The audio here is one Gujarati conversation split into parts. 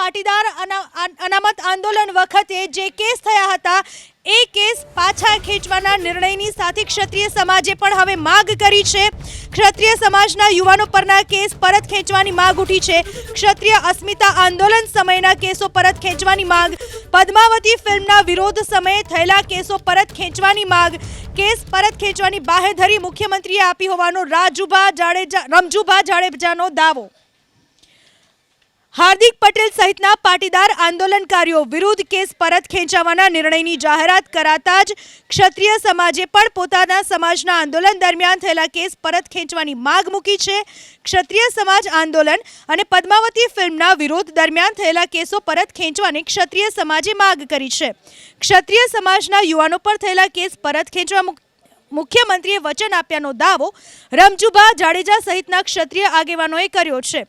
પાટીદાર અનામત આંદોલન વખતે જે કેસ થયા હતા એ કેસ પાછા ખેંચવાના નિર્ણયની સાથે ક્ષત્રિય સમાજે પણ હવે માંગ કરી છે। ક્ષત્રિય સમાજના યુવાનો પરના કેસ પરત ખેંચવાની માંગ ઉઠી છે। ક્ષત્રિય અસ્મિતા આંદોલન સમયના કેસો પરત ખેંચવાની માંગ, પદ્માવતી ફિલ્મના વિરોધ સમયે થયેલા કેસો પરત ખેંચવાની માંગ, કેસ પરત ખેંચવાની બાહેધરી મુખ્યમંત્રીએ આપી હોવાનો રમજુભા જાડેજાનો દાવો। હાર્દિક પટેલ સહિતના પાટીદાર આંદોલનકારીઓ વિરુદ્ધ કેસ પરત ખેંચવાના નિર્ણયની જાહેરાત કરાતા જ ક્ષત્રિય સમાજે પણ પોતાના સમાજના આંદોલન દરમિયાન થયેલા કેસ પરત ખેંચવાની માંગ મૂકી છે। ક્ષત્રિય સમાજ આંદોલન અને પદ્માવતી ફિલ્મના વિરોધ દરમિયાન થયેલા કેસો પરત ખેંચવાની ક્ષત્રિય સમાજે માંગ કરી છે। ક્ષત્રિય સમાજના યુવાનો પર થયેલા કેસ પરત ખેંચવા મુખ્યમંત્રીએ વચન આપ્યાનો દાવો રમજુભા જાડેજા સહિતના ક્ષત્રિય આગેવાનોએ કર્યો છે।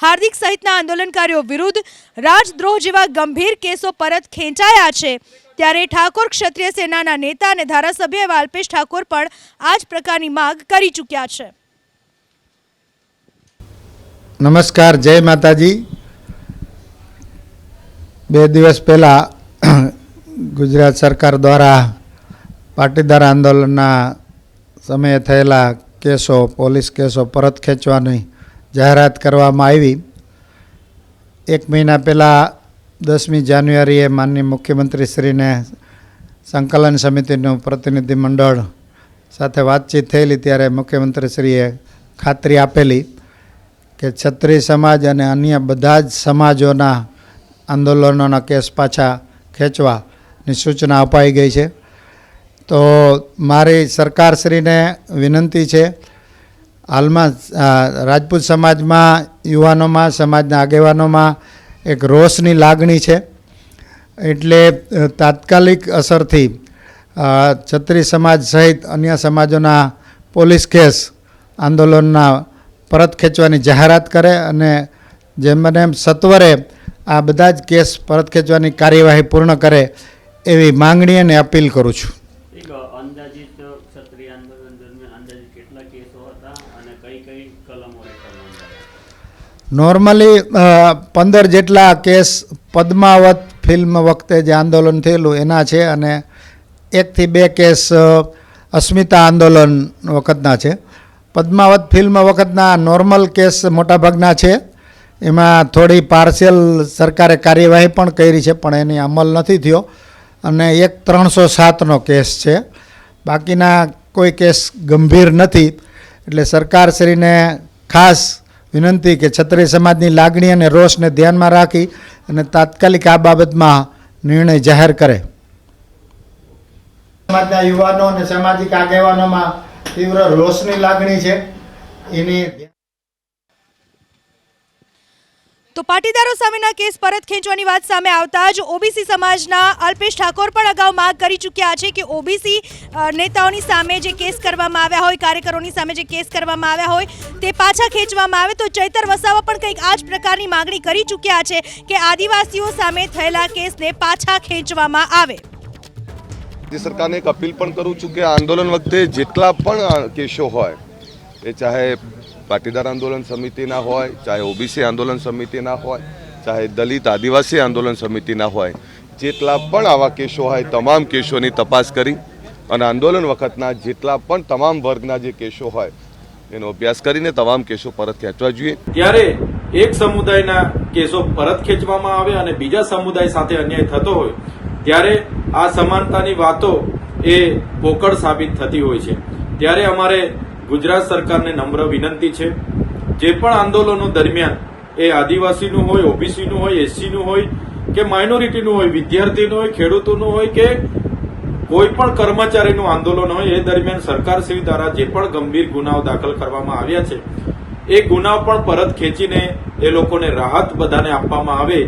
હાર્દિક સહિતના આંદોલનકારીઓ વિરુદ્ધ રાજદ્રોહ જેવા ગંભીર કેસો પરત ખેંચાયા છે, ત્યારે ઠાકોર ક્ષત્રિય સેનાના નેતા અને ધારાસભ્ય એવા અલ્પેશ ઠાકોર પણ આ જ પ્રકારની માંગ કરી ચૂક્યા છે। નમસ્કાર, જય માતાજી। 2 દિવસ પહેલા ગુજરાત સરકાર દ્વારા પાટીદાર આંદોલનના સમયે થયેલા કેસો, પોલીસ કેસો પરત ખેંચવાની જાહેરાત કરવામાં આવી। 1 મહિના પહેલાં 10મી જાન્યુઆરીએ માનનીય મુખ્યમંત્રીશ્રીને સંકલન સમિતિનું પ્રતિનિધિ મંડળ સાથે વાતચીત થયેલી, ત્યારે મુખ્યમંત્રીશ્રીએ ખાતરી આપેલી કે ક્ષત્રિય સમાજ અને અન્ય બધા જ સમાજોના આંદોલનોના કેસ પાછા ખેંચવાની સૂચના અપાઈ ગઈ છે। તો મારી સરકારશ્રીને વિનંતી છે, હાલમાં રાજપૂત સમાજમાં, યુવાનોમાં, સમાજના આગેવાનોમાં એક રોષની લાગણી છે, એટલે તાત્કાલિક અસરથી ક્ષત્રિય સમાજ સહિત અન્ય સમાજોના પોલીસ કેસ આંદોલનના પરત ખેંચવાની જાહેરાત કરે અને જેમ બને એમ સત્વરે આ બધા જ કેસ પરત ખેંચવાની કાર્યવાહી પૂર્ણ કરે એવી માંગણી અને અપીલ કરું છું। નોર્મલી 15 જેટલા કેસ પદ્માવત ફિલ્મ વખતે જે આંદોલન થયેલું એના છે અને 1 થી 2 કેસ અસ્મિતા આંદોલન વખતના છે। પદ્માવત ફિલ્મ વખતના નોર્મલ કેસ મોટાભાગના છે, એમાં થોડી પાર્શિયલ સરકારે કાર્યવાહી પણ કરી છે, પણ એની અમલ નથી થયો અને એક 307નો કેસ છે, બાકીના કોઈ કેસ ગંભીર નથી। એટલે સરકારશ્રીને ખાસ વિનંતી કે ક્ષત્રિય સમાજની લાગણી અને રોષને ધ્યાનમાં રાખી અને તાત્કાલિક આ બાબતમાં નિર્ણય જાહેર કરે। સમાજના યુવાનો અને સામાજિક આગેવાનોમાં તીવ્ર રોષની લાગણી છે એની। તો પાટીદારો સામેના કેસ પરત ખેંચવાની વાત સામે આવતા જ ઓબીસી સમાજના અલ્પેશ ઠાકોર પણ અગાઉ માંગ કરી ચૂક્યા છે કે ઓબીસી નેતાઓની સામે જે કેસ કરવામાં આવ્યા હોય, કાર્યકરોની સામે જે કેસ કરવામાં આવ્યા હોય તે પાછા ખેંચવામાં આવે। તો ચૈતર વસાવા પણ કંઈક આ જ પ્રકારની માંગણી કરી ચૂક્યા છે કે આદિવાસીઓ સામે થયેલા કેસને પાછા ખેંચવામાં આવે। સરકારને એક અપીલ પણ કરું છું કે આંદોલન વખતે જેટલા પણ કેસો હોય, એ ચાહે પાટીદાર આંદોલન સમિતિના હોય, ચાહે ઓબીસી આંદોલન સમિતિના હોય, ચાહે દલિત આદિવાસી આંદોલન સમિતિના હોય, જેટલા પણ આવા કેસો હોય તમામ કેસોની તપાસ કરી અને આંદોલન વખતના જેટલા પણ તમામ વર્ગના જે કેસો હોય એનો અભ્યાસ કરીને તમામ કેસો પરત ખેંચવા જોઈએ। ત્યારે એક સમુદાયના કેસો પરત ખેંચવામાં આવે અને બીજા સમુદાય સાથે અન્યાય થતો હોય ત્યારે આ સમાનતાની વાતો એ પોકળ સાબિત થતી હોય છે। ત્યારે અમારે ગુજરાત સરકારને નમ્ર વિનંતી છે, જે પણ આંદોલનો દરમિયાન એ આદિવાસીનું હોય, ઓબીસીનું હોય, એસસીનું હોય કે માઇનોરિટીનું હોય, વિદ્યાર્થીનું હોય, ખેડૂતોનું હોય કે કોઈ પણ કર્મચારીનું આંદોલન હોય, એ દરમિયાન સરકારશ્રી દ્વારા જે પણ ગંભીર ગુનાઓ દાખલ કરવામાં આવ્યા છે એ ગુનાઓ પણ પરત ખેંચીને એ લોકોને રાહત બધાને આપવામાં આવે।